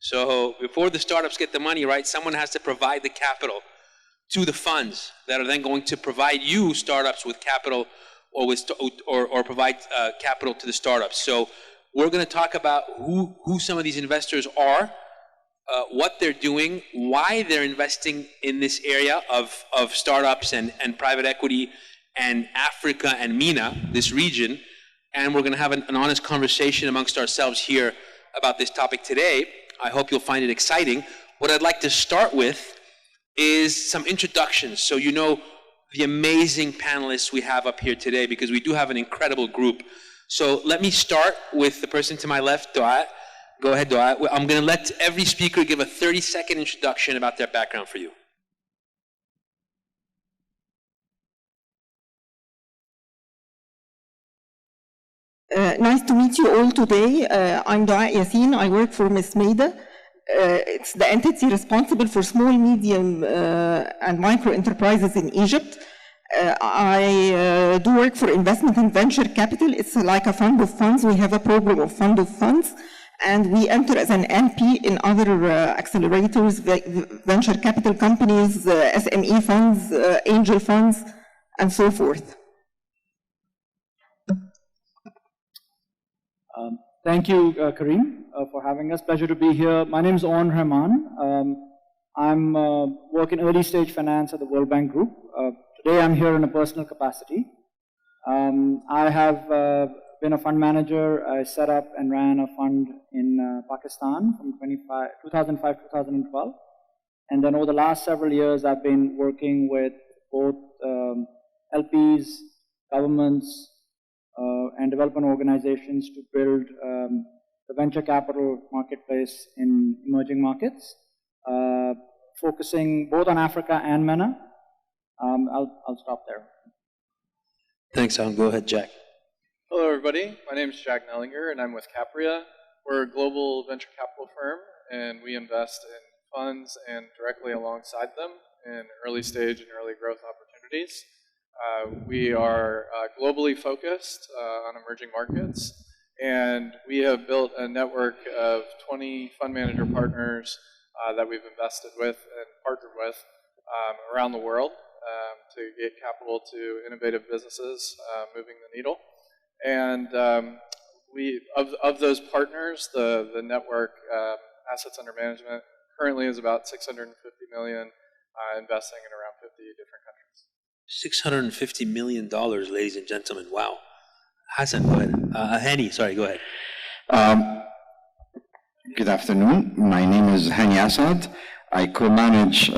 So before the startups get the money, right, someone has to provide the capital to the funds that are then going to provide you, startups, with capital or provide capital to the startups. So we're going to talk about who some of these investors are, what they're doing, why they're investing in this area of startups and private equity and Africa and MENA, this region. And we're going to have an honest conversation amongst ourselves here about this topic today. I hope you'll find it exciting. What I'd like to start with is some introductions, so you know the amazing panelists we have up here today, because we do have an incredible group. So let me start with the person to my left, Douaa. Go ahead, Douaa. I'm going to let every speaker give a 30-second introduction about their background for you. Nice to meet you all today. I'm Douaa Yassin. I work for Ms. MENA. It's the entity responsible for small, medium, and micro enterprises in Egypt. I do work for investment and venture capital. It's like a fund of funds. We have a program of fund of funds, and we enter as an NP in other accelerators, venture capital companies, SME funds, angel funds, and so forth. Thank you, Karim, for having us. Pleasure to be here. My name is Rahman. I'm work in early stage finance at the World Bank Group. Today I'm here in a personal capacity. I have been a fund manager. I set up and ran a fund in Pakistan from 2005-2012. And then over the last several years, I've been working with both LPs, governments, and development organizations to build the venture capital marketplace in emerging markets, focusing both on Africa and MENA. I'll stop there. Thanks, Alan. Go ahead, Jack. Hello, everybody. My name is Jack Knellinger, and I'm with Capria. We're a global venture capital firm, and we invest in funds and directly alongside them in early stage and early growth opportunities. We are globally focused on emerging markets, and we have built a network of 20 fund manager partners that we've invested with and partnered with around the world to get capital to innovative businesses moving the needle. And of those partners, the network assets under management currently is about 650 million, investing in around 50 different countries. $650 million, ladies and gentlemen. Wow. Hassan, go ahead. Hany, sorry, go ahead. Good afternoon. My name is Hany Assaad. I co-manage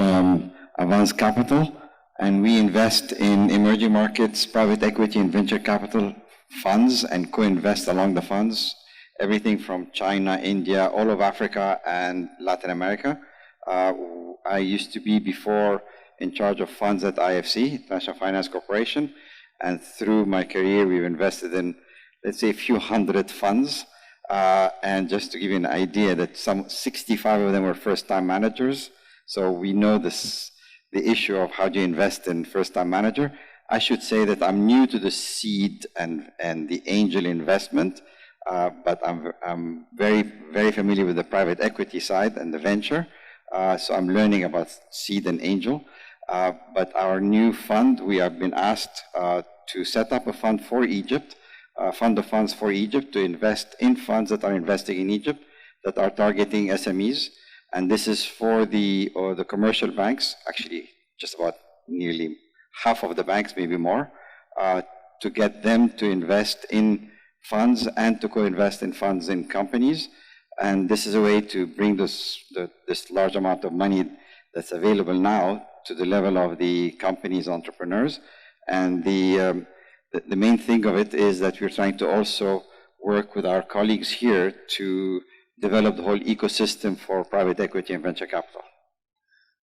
Avanz Capital, and we invest in emerging markets, private equity, and venture capital funds, and co-invest along the funds, everything from China, India, all of Africa, and Latin America. I used to be before in charge of funds at IFC, International Finance Corporation, and through my career we've invested in, let's say, a few hundred funds, and just to give you an idea that some 65 of them were first-time managers, so we know the issue of how do you invest in first-time manager. I should say that I'm new to the seed and the angel investment, but I'm very, very familiar with the private equity side and the venture, so I'm learning about seed and angel. But our new fund, we have been asked to set up a fund for Egypt, fund of funds for Egypt to invest in funds that are investing in Egypt that are targeting SMEs. And this is for the commercial banks, actually just about nearly half of the banks, maybe more, to get them to invest in funds and to co-invest in funds in companies. And this is a way to bring this large amount of money that's available now to the level of the companies, entrepreneurs. And the main thing of it is that we're trying to also work with our colleagues here to develop the whole ecosystem for private equity and venture capital.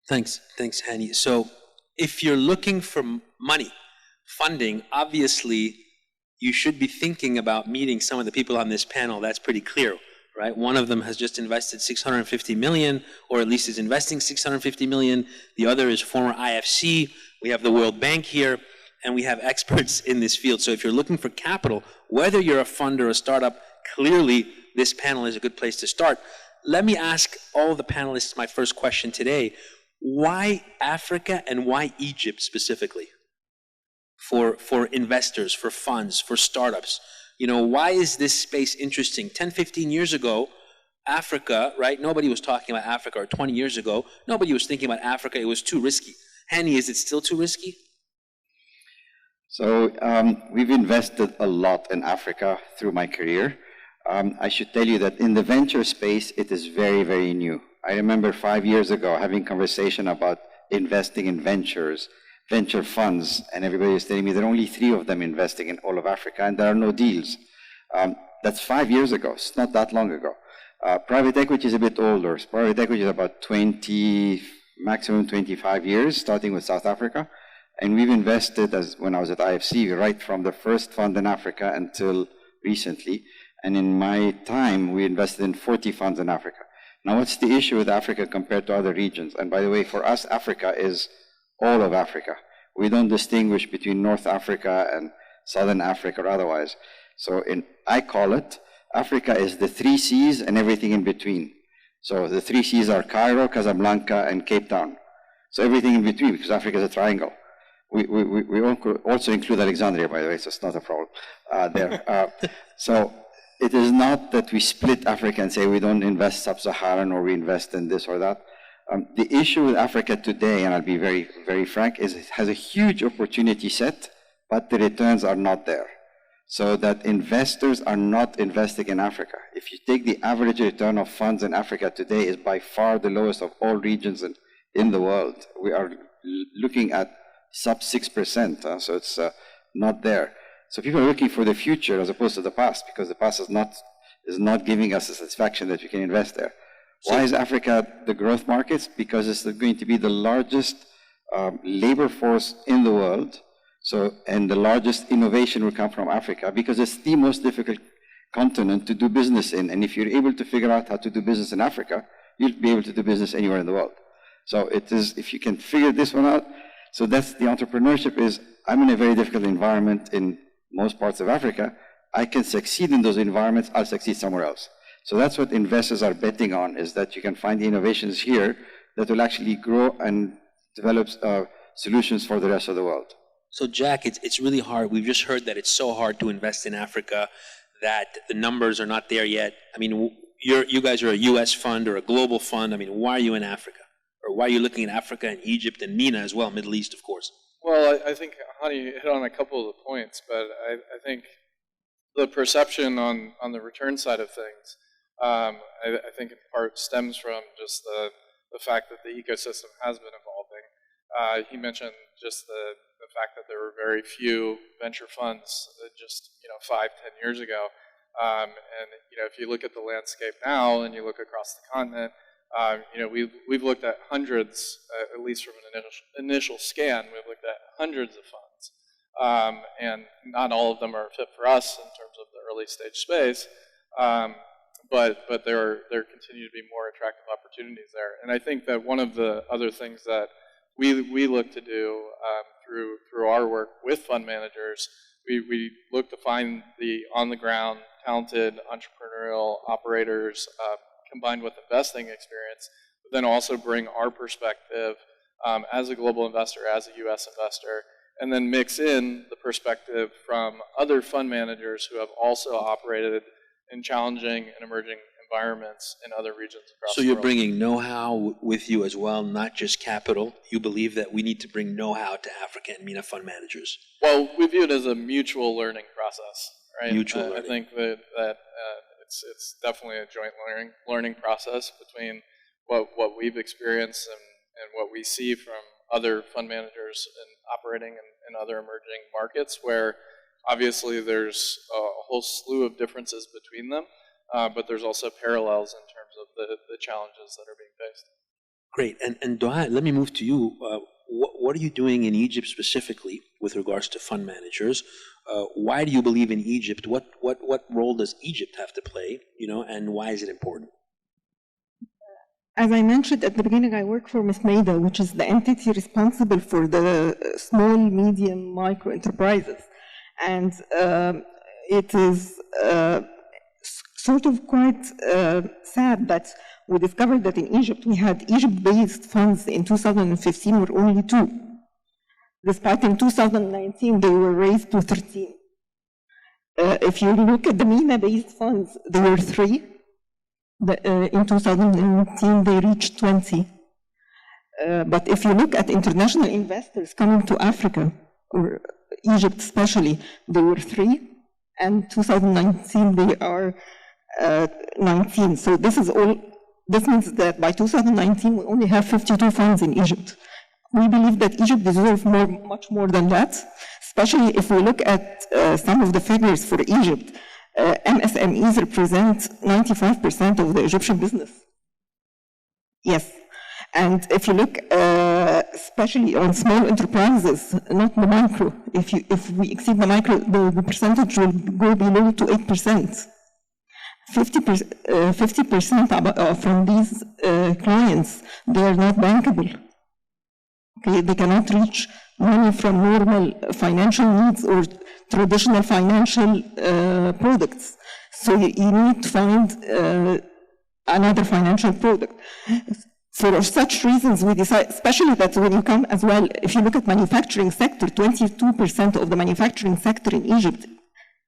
Thanks, Hany. So if you're looking for money, funding, obviously you should be thinking about meeting some of the people on this panel. That's pretty clear, right? One of them has just invested 650 million, or at least is investing 650 million. The other is former IFC. We have the World Bank here, and we have experts in this field. So if you're looking for capital, whether you're a fund or a startup, clearly this panel is a good place to start. let me ask all the panelists my first question today. Why Africa and why Egypt specifically? For investors, for funds, for startups. You know, why is this space interesting? 10, 15 years ago, Africa, right? Nobody was talking about Africa, or 20 years ago, nobody was thinking about Africa. It was too risky. Hany, is it still too risky? So we've invested a lot in Africa through my career. I should tell you that in the venture space, it is very, very new. I remember 5 years ago having conversation about investing in ventures, venture funds, and everybody was telling me there are only 3 of them investing in all of Africa, and there are no deals. That's 5 years ago. It's not that long ago. Private equity is a bit older. Private equity is about 20, maximum 25 years, starting with South Africa. And we've invested, as when I was at IFC, right from the first fund in Africa until recently. And in my time, we invested in 40 funds in Africa. Now, what's the issue with Africa compared to other regions? And by the way, for us, Africa is all of Africa. We don't distinguish between North Africa and Southern Africa or otherwise. So I call it, Africa is the 3 C's and everything in between. So the 3 C's are Cairo, Casablanca, and Cape Town. So everything in between, because Africa is a triangle. We also include Alexandria, by the way, so it's not a problem there. So it is not that we split Africa and say we don't invest sub-Saharan or we invest in this or that. The issue with Africa today, and I'll be very, very frank, is it has a huge opportunity set, but the returns are not there. So that investors are not investing in Africa. If you take the average return of funds in Africa today, is by far the lowest of all regions in the world. We are looking at sub 6%, so it's not there. So people are looking for the future as opposed to the past, because the past is not giving us the satisfaction that we can invest there. Why is Africa the growth markets? Because it's going to be the largest labor force in the world. So, and the largest innovation will come from Africa, because it's the most difficult continent to do business in. And if you're able to figure out how to do business in Africa, you'll be able to do business anywhere in the world. So it is, if you can figure this one out, so that's the entrepreneurship is, I'm in a very difficult environment in most parts of Africa. I can succeed in those environments, I'll succeed somewhere else. So that's what investors are betting on, is that you can find the innovations here that will actually grow and develop solutions for the rest of the world. So Jack, it's really hard. We've just heard that it's so hard to invest in Africa, that the numbers are not there yet. I mean, you guys are a US fund or a global fund. I mean, why are you in Africa? Or why are you looking at Africa and Egypt and MENA as well, Middle East, of course? Well, I think Hany hit on a couple of the points, but I think the perception on the return side of things, I think in part stems from just the fact that the ecosystem has been evolving. He mentioned just the fact that there were very few venture funds just 5-10 years ago, and if you look at the landscape now and you look across the continent, we've looked at hundreds, at least from an initial scan, we've looked at hundreds of funds, and not all of them are fit for us in terms of the early stage space, but there continue to be more attractive opportunities there. And I think that one of the other things that we look to do through our work with fund managers, we look to find the on-the-ground talented entrepreneurial operators combined with investing experience, but then also bring our perspective as a global investor, as a US investor, and then mix in the perspective from other fund managers who have also operated in challenging and emerging environments in other regions across the world. So you're bringing know-how with you as well, not just capital. You believe that we need to bring know-how to Africa and MENA fund managers. Well, we view it as a mutual learning process, right? Mutual learning. I think that it's definitely a joint learning process between what we've experienced and what we see from other fund managers and operating in other emerging markets, where obviously there's a whole slew of differences between them, but there's also parallels in terms of the challenges that are being faced. Great. And Douaa, let me move to you. What are you doing in Egypt specifically with regards to fund managers? Why do you believe in Egypt? What role does Egypt have to play, and why is it important? As I mentioned at the beginning, I work for MENA, which is the entity responsible for the small, medium, micro enterprises. And it is sort of quite sad that we discovered that in Egypt we had Egypt-based funds in 2015 were only 2. Despite in 2019 they were raised to 13. If you look at the MENA-based funds, there were 3. In 2019 they reached 20. But if you look at international investors coming to Africa, or Egypt especially, there were 3. And 2019 they are 19. So this means that by 2019 we only have 52 funds in Egypt. We believe that Egypt deserves much more than that, especially if we look at some of the figures for Egypt. MSMEs represent 95% of the Egyptian business. Yes. And if you look especially on small enterprises, not the micro, if we exceed the micro, the percentage will go below to 8%. 50% from these clients, they are not bankable. Okay, they cannot reach money from normal financial needs or traditional financial products. So you need to find another financial product. For such reasons, we decide, especially that when you come as well, if you look at manufacturing sector, 22% of the manufacturing sector in Egypt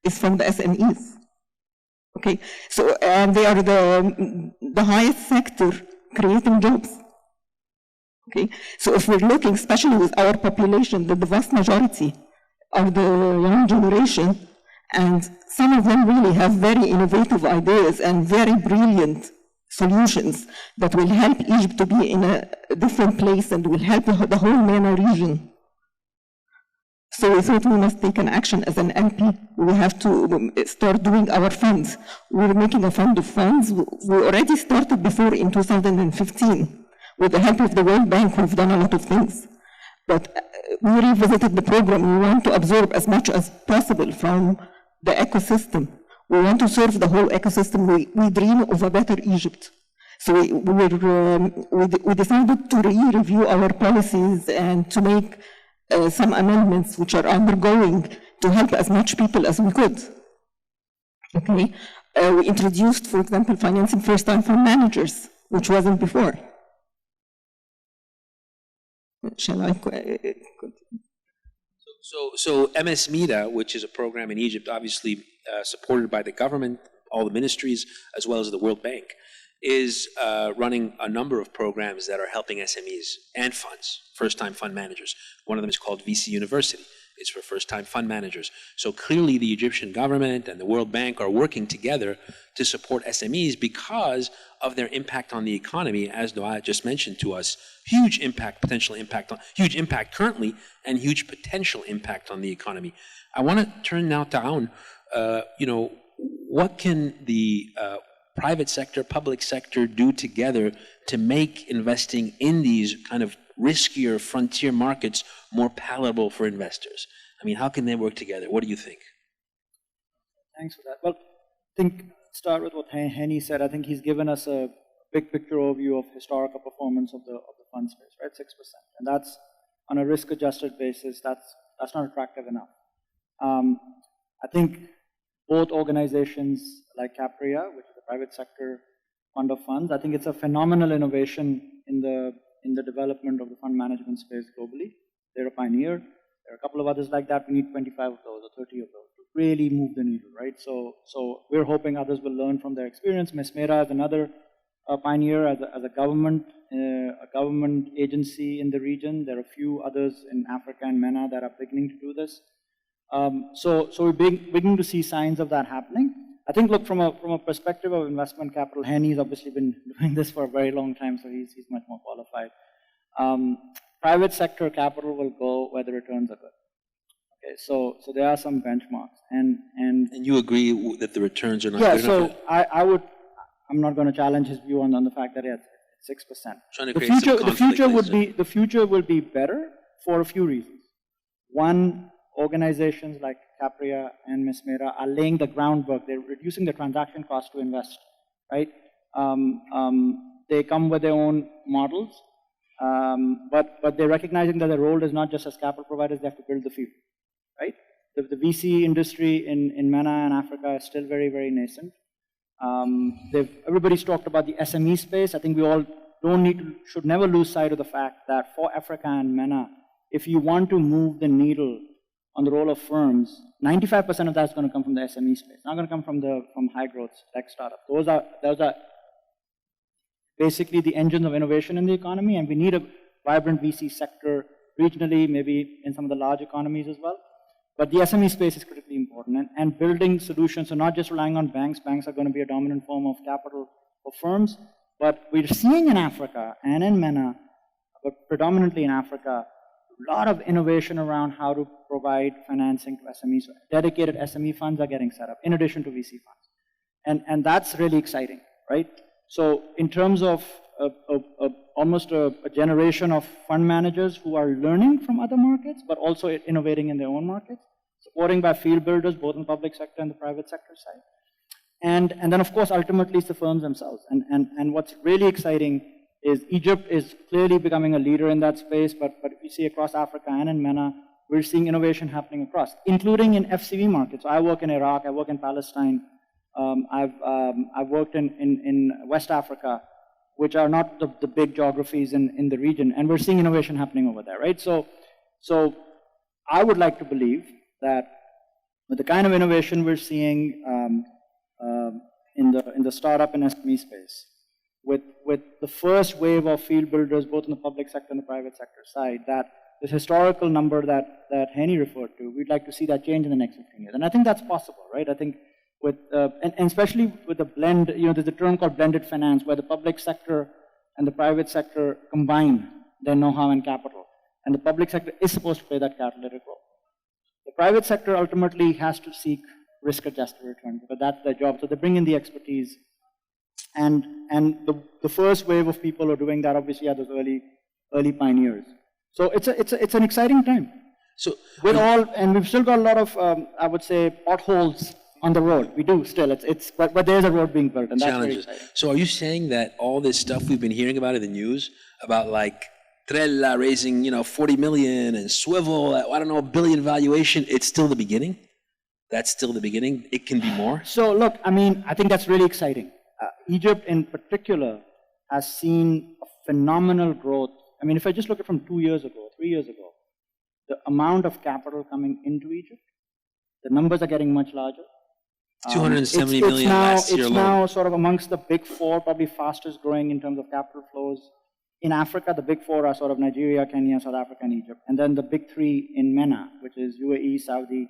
is from the SMEs. Okay, so and they are the highest sector creating jobs. Okay, so if we're looking, especially with our population, that the vast majority are the young generation, and some of them really have very innovative ideas and very brilliant solutions that will help Egypt to be in a different place and will help the whole MENA region. So we thought we must take an action as an MP. We have to start doing our funds. We're making a fund of funds. We already started before in 2015. With the help of the World Bank, we've done a lot of things. But we revisited the program. We want to absorb as much as possible from the ecosystem. We want to serve the whole ecosystem. We dream of a better Egypt. So we decided to review our policies and to make some amendments which are undergoing to help as much people as we could. Okay, we introduced, for example, financing first-time fund managers, which wasn't before. Shall I? So MS MENA, which is a program in Egypt, obviously supported by the government, all the ministries, as well as the World Bank, is running a number of programs that are helping SMEs and funds, first-time fund managers. One of them is called VC University. It's for first-time fund managers. So clearly the Egyptian government and the World Bank are working together to support SMEs because of their impact on the economy, as Douaa just mentioned to us. Huge impact, huge impact currently, and huge potential impact on the economy. I want to turn now to Aun. What can the private sector, public sector do together to make investing in these kind of riskier frontier markets more palatable for investors? I mean, how can they work together? What do you think? Thanks for that. Well, I think start with what Hany said. I think he's given us a big picture overview of historical performance of the fund space, right? 6%, and that's on a risk-adjusted basis. That's not attractive enough. I think both organizations like Capria, which is a private sector fund of funds, I think it's a phenomenal innovation in the development of the fund management space globally. They're a pioneer. There are a couple of others like that. We need 25 of those or 30 of those to really move the needle, right? So we're hoping others will learn from their experience. MENA is another pioneer as a government agency in the region. There are a few others in Africa and MENA that are beginning to do this. So we're beginning to see signs of that happening. I think, look, from a perspective of investment capital, Hany's obviously been doing this for a very long time, so he's much more qualified. Private sector capital will go where the returns are good. Okay, so there are some benchmarks, and you agree that the returns are not good enough? Yeah, so I'm not going to challenge his view on the fact that it's 6%. The future will be better for a few reasons. One, organizations like Capria and MENA are laying the groundwork. They're reducing the transaction cost to invest, right? They come with their own models, but they're recognizing that their role is not just as capital providers. They have to build the field, right? The VC industry in MENA and Africa is still very, very nascent. Everybody's talked about the SME space. I think we all should never lose sight of the fact that for Africa and MENA, if you want to move the needle on the role of firms, 95% of that's going to come from the SME space. It's not going to come from high growth tech startups. Those are basically the engines of innovation in the economy, and we need a vibrant VC sector regionally, maybe in some of the large economies as well. But the SME space is critically important, and building solutions, so not just relying on banks. Banks are going to be a dominant form of capital for firms, but we're seeing in Africa and in MENA, but predominantly in Africa, a lot of innovation around how to provide financing to SMEs. Dedicated SME funds are getting set up, in addition to VC funds. And that's really exciting, right? So in terms of almost a generation of fund managers who are learning from other markets, but also innovating in their own markets, supporting by field builders, both in the public sector and the private sector side. And then, of course, ultimately, it's the firms themselves. And what's really exciting is Egypt is clearly becoming a leader in that space, but if you see across Africa and in MENA, we're seeing innovation happening across, including in FCV markets. So I work in Iraq, I work in Palestine, I've worked in West Africa, which are not the big geographies in the region, and we're seeing innovation happening over there, right? So I would like to believe that with the kind of innovation we're seeing in the startup and SME space, with the first wave of field builders, both in the public sector and the private sector side, that this historical number that Hany referred to, we'd like to see that change in the next 15 years. And I think that's possible, right? I think with, and especially with the blend, there's a term called blended finance, where the public sector and the private sector combine their know-how and capital. And the public sector is supposed to play that catalytic role. The private sector ultimately has to seek risk-adjusted returns, but that's their job. So they bring in the expertise. And the first wave of people who are doing that obviously are those early pioneers. So it's an exciting time. So and we've still got a lot of I would say potholes on the road. We do still. But there's a road being built, and that's very exciting. So are you saying that all this stuff we've been hearing about in the news about like Trella raising 40 million and Swivel at, I don't know, $1 billion valuation, it's still the beginning? That's still the beginning? It can be more? So look, I mean, I think that's really exciting. Egypt in particular has seen a phenomenal growth. I mean, if I just look at from 2 years ago, 3 years ago, the amount of capital coming into Egypt, the numbers are getting much larger. 270 million last year alone. It's now sort of amongst the big four, probably fastest growing in terms of capital flows. In Africa, the big four are sort of Nigeria, Kenya, South Africa, and Egypt. And then the big three in MENA, which is UAE, Saudi,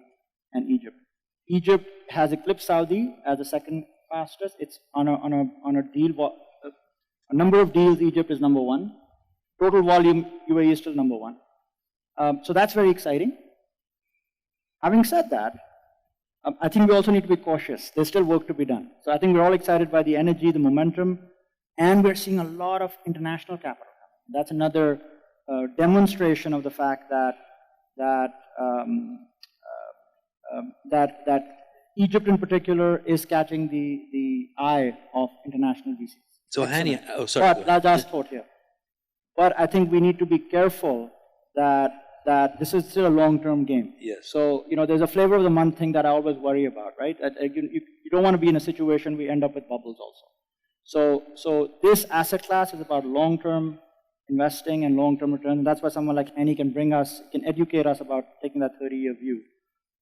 and Egypt. Egypt has eclipsed Saudi as the second fastest. It's on a deal, a number of deals, Egypt is number one. Total volume, UAE is still number one. So that's very exciting. Having said that, I think we also need to be cautious. There's still work to be done. So I think we're all excited by the energy, the momentum, and we're seeing a lot of international capital. That's another demonstration of the fact that Egypt in particular is catching the eye of international VCs. So Hany, sorry. But last thought here. But I think we need to be careful that this is still a long-term game. Yes. So, there's a flavor of the month thing that I always worry about, right? You don't want to be in a situation we end up with bubbles also. So this asset class is about long-term investing and long-term returns. And that's why someone like Hany can educate us about taking that 30-year view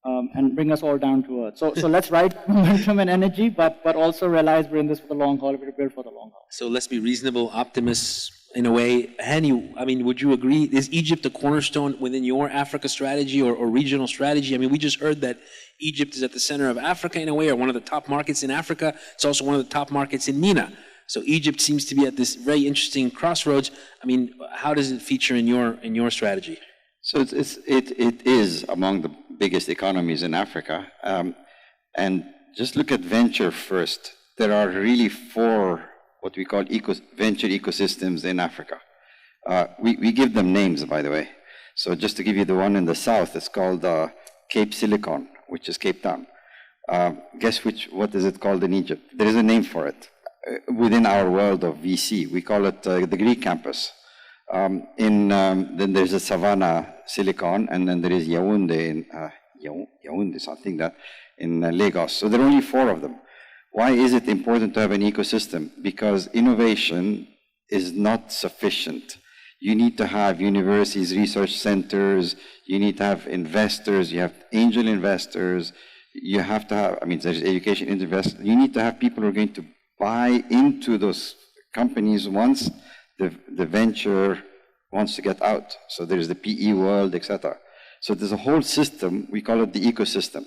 and bring us all down to earth. So let's ride momentum and energy, but also realize we're in this for the long haul. We're built for the long haul. So let's be reasonable optimists in a way. Hany, I mean, would you agree? Is Egypt a cornerstone within your Africa strategy or regional strategy? I mean, we just heard that Egypt is at the center of Africa in a way, or one of the top markets in Africa. It's also one of the top markets in MENA. So Egypt seems to be at this very interesting crossroads. I mean, how does it feature in your strategy? So it is among the biggest economies in Africa. And just look at venture first. There are really 4 what we call venture ecosystems in Africa. We give them names, by the way. So just to give you the one in the south, it's called Cape Silicon, which is Cape Town. Guess what is it called in Egypt? There is a name for it. Within our world of VC, we call it the Greek campus. Then there's the Savannah Silicon, and then there is Yaoundé, something that in Lagos. So there are only 4 of them. Why is it important to have an ecosystem? Because innovation is not sufficient. You need to have universities, research centers, you need to have investors, you have angel investors, you have to have, I mean, there's education investors. You need to have people who are going to buy into those companies once the venture wants to get out. So there's the PE world, etc. So there's a whole system, we call it the ecosystem.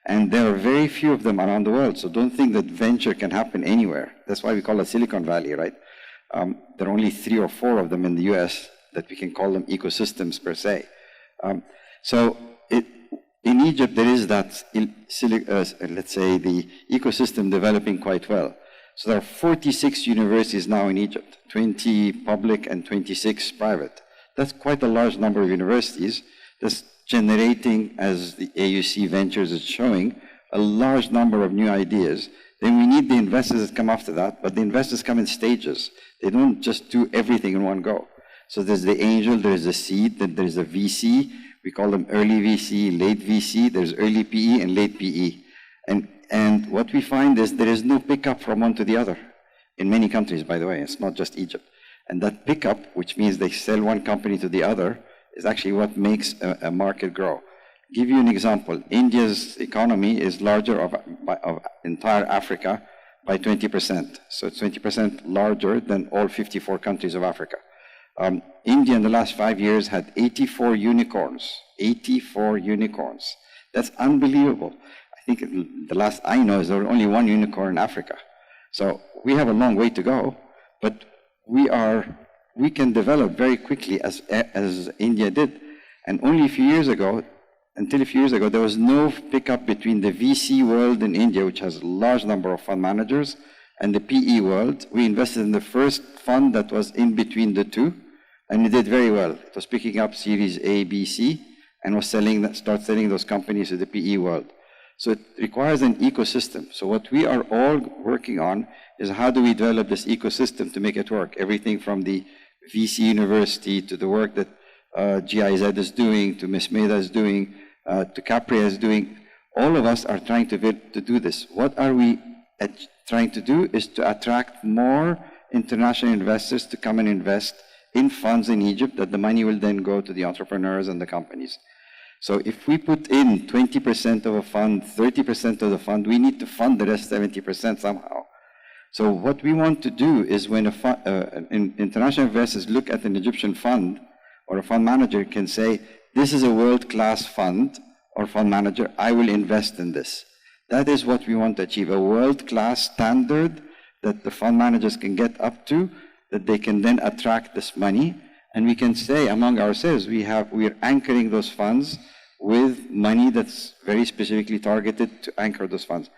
And there are very few of them around the world, so don't think that venture can happen anywhere. That's why we call it Silicon Valley, right? There are only 3 or 4 of them in the US that we can call them ecosystems per se. In Egypt, there is that, let's say, the ecosystem developing quite well. So there are 46 universities now in Egypt, 20 public and 26 private. That's quite a large number of universities. That's generating, as the AUC Ventures is showing, a large number of new ideas. Then we need the investors that come after that, but the investors come in stages. They don't just do everything in one go. So there's the angel, there's the seed, then there's the VC. We call them early VC, late VC. There's early PE and late PE. And what we find is there is no pickup from one to the other. In many countries, by the way, it's not just Egypt. And that pickup, which means they sell one company to the other, is actually what makes a market grow. Give you an example. India's economy is larger of entire Africa by 20%. So it's 20% larger than all 54 countries of Africa. India in the last 5 years had 84 unicorns. 84 unicorns. That's unbelievable. I think the last I know is there only 1 unicorn in Africa. So we have a long way to go, but we can develop very quickly as India did. And only a few years ago, until a few years ago, there was no pickup between the VC world in India, which has a large number of fund managers, and the PE world. We invested in the first fund that was in between the two, and it did very well. It was picking up Series A, B, C, and was start selling those companies to the PE world. So it requires an ecosystem. So what we are all working on is how do we develop this ecosystem to make it work? Everything from the VC university to the work that GIZ is doing, to Ms. MENA is doing, to Capria is doing. All of us are trying to do this. What are we trying to do is to attract more international investors to come and invest in funds in Egypt, that the money will then go to the entrepreneurs and the companies. So if we put in 20% of a fund, 30% of the fund, we need to fund the rest 70% somehow. So what we want to do is when international investors look at an Egyptian fund, or a fund manager can say, this is a world-class fund or fund manager, I will invest in this. That is what we want to achieve, a world-class standard that the fund managers can get up to, that they can then attract this money. And we can say among ourselves, we are anchoring those funds with money that's very specifically targeted to anchor those funds.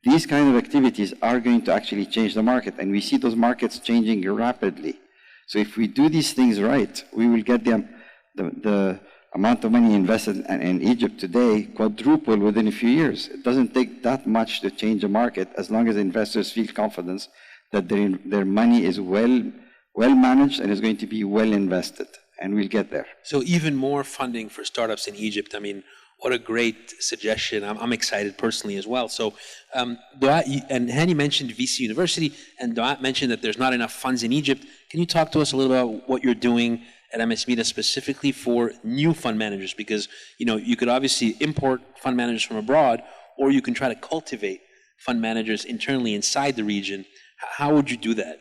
These kind of activities are going to actually change the market, and we see those markets changing rapidly. So if we do these things right, we will get the amount of money invested in Egypt today quadruple within a few years. It doesn't take that much to change the market as long as investors feel confidence that their money is well managed and is going to be well invested, and we'll get there. So even more funding for startups in Egypt. I mean, what a great suggestion. I'm excited personally as well. So Douaa, and Hany mentioned VC University, and Douaa mentioned that there's not enough funds in Egypt. Can you talk to us a little about what you're doing at MS MENA specifically for new fund managers? Because you could obviously import fund managers from abroad, or you can try to cultivate fund managers internally inside the region. How would you do that?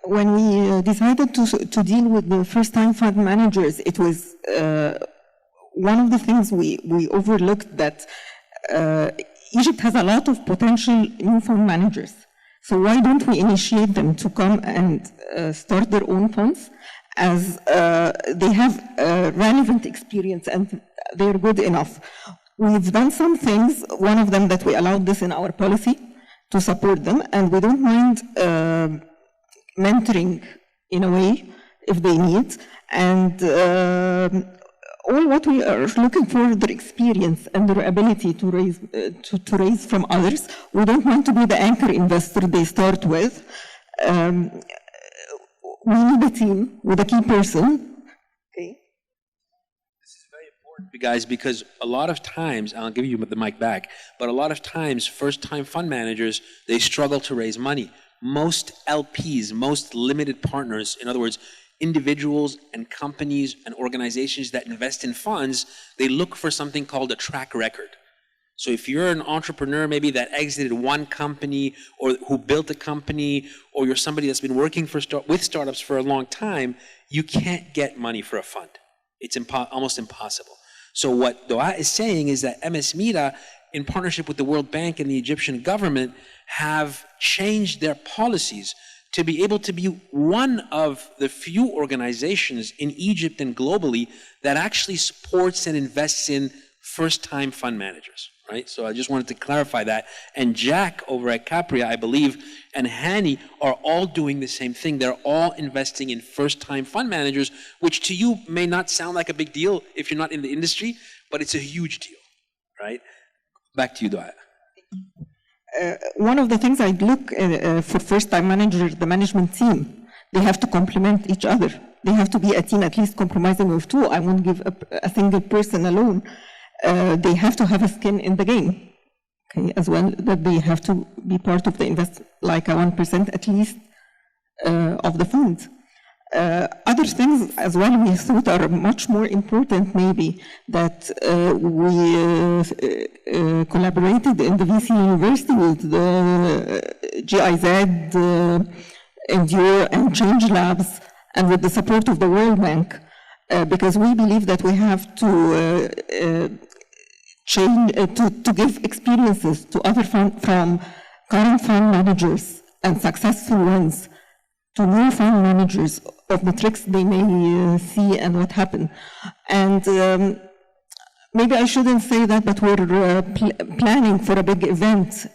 When we decided to deal with the first-time fund managers, it was one of the things we overlooked, that Egypt has a lot of potential new fund managers. So why don't we initiate them to come and start their own funds, as they have relevant experience and they're good enough. We've done some things, one of them that we allowed this in our policy to support them, and we don't mind mentoring in a way if they need, and all what we are looking for, their experience and their ability to raise from others. We don't want to be the anchor investor they start with. We need a team with a key person. Okay. This is very important. guys, because a lot of times, I'll give you the mic back, but a lot of times, first-time fund managers, they struggle to raise money. Most LPs, most limited partners, in other words, individuals and companies and organizations that invest in funds, they look for something called a track record. So if you're an entrepreneur maybe that exited one company or who built a company, or you're somebody that's been working with startups for a long time, you can't get money for a fund. It's almost impossible. So what Douaa is saying is that MENA, in partnership with the World Bank and the Egyptian government, have changed their policies to be able to be one of the few organizations in Egypt and globally that actually supports and invests in first-time fund managers, right? So I just wanted to clarify that. And Jack over at Capria, I believe, and Hany are all doing the same thing. They're all investing in first-time fund managers, which to you may not sound like a big deal if you're not in the industry, but it's a huge deal, right? Back to you, Douaa. One of the things I'd look for first-time managers, the management team, they have to complement each other. They have to be a team at least compromising of two. I won't give a single person alone. They have to have a skin in the game, okay, as well, that they have to be part of the like a 1% at least of the fund. Other things as well we thought are much more important maybe, that we collaborated in the VC University with the GIZ, Endure and Changelabs, and with the support of the World Bank, because we believe that we have to to give experiences to other from current fund managers and successful ones to new fund managers of the tricks they may see and what happened. And maybe I shouldn't say that, but we're planning for a big event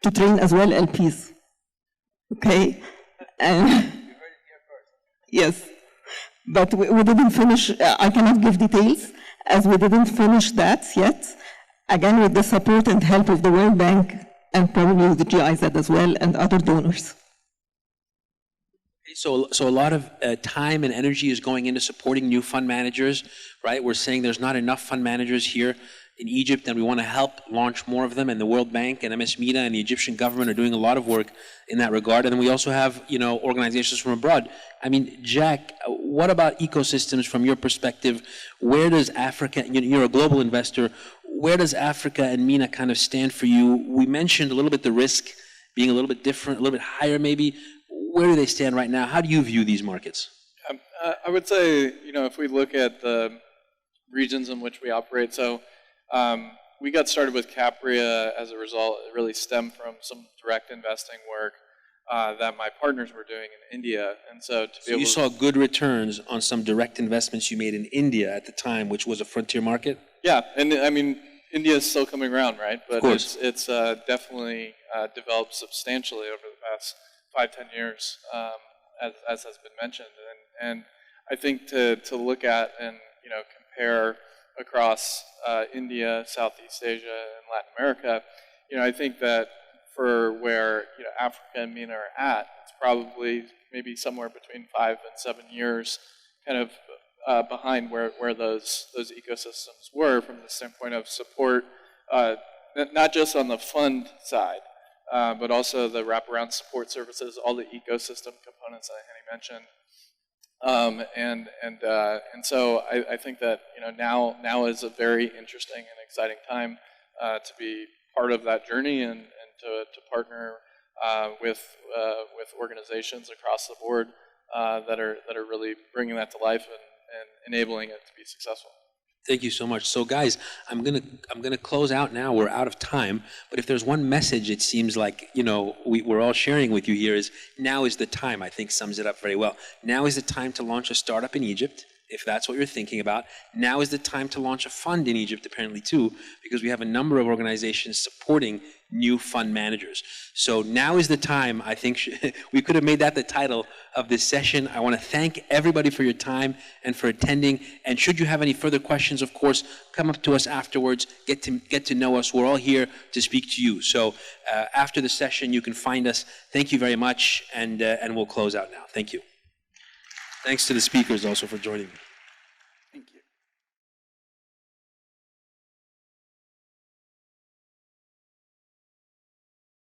to train as well LPs. Okay? Yes. But we didn't finish, I cannot give details, as we didn't finish that yet. Again, with the support and help of the World Bank and probably the GIZ as well and other donors. So a lot of time and energy is going into supporting new fund managers, right? We're saying there's not enough fund managers here in Egypt, and we want to help launch more of them. And the World Bank and MENA and the Egyptian government are doing a lot of work in that regard. And we also have, organizations from abroad. I mean, Jack, what about ecosystems from your perspective? Where does Africa? You're a global investor. Where does Africa and MENA kind of stand for you? We mentioned a little bit the risk being a little bit different, a little bit higher maybe. Where do they stand right now? How do you view these markets? I would say, if we look at the regions in which we operate, so we got started with Capria as a result. It really stemmed from some direct investing work that my partners were doing in India. And so you saw good returns on some direct investments you made in India at the time, which was a frontier market? Yeah, and I mean, India is still coming around, right? But it's definitely developed substantially over the past 5-10 years, as has been mentioned, and I think to look at and compare across India, Southeast Asia, and Latin America, I think that for where Africa and MENA are at, it's probably maybe somewhere between 5 and 7 years, kind of behind where those ecosystems were from the standpoint of support, not just on the fund side. But also the wraparound support services, all the ecosystem components that Hany mentioned, and so I think that now is a very interesting and exciting time to be part of that journey and to partner with organizations across the board that are really bringing that to life and enabling it to be successful. Thank you so much. So guys, I'm gonna close out now. We're out of time. But if there's one message it seems like we're all sharing with you here is now is the time. I think sums it up very well. Now is the time to launch a startup in Egypt, if that's what you're thinking about. Now is the time to launch a fund in Egypt, apparently too, because we have a number of organizations supporting new fund managers. So now is the time. I think we could have made that the title of this session. I want to thank everybody for your time and for attending. And should you have any further questions, of course, come up to us afterwards, get to know us. We're all here to speak to you. So after the session, you can find us. Thank you very much, and we'll close out now. Thank you. Thanks to the speakers also for joining me.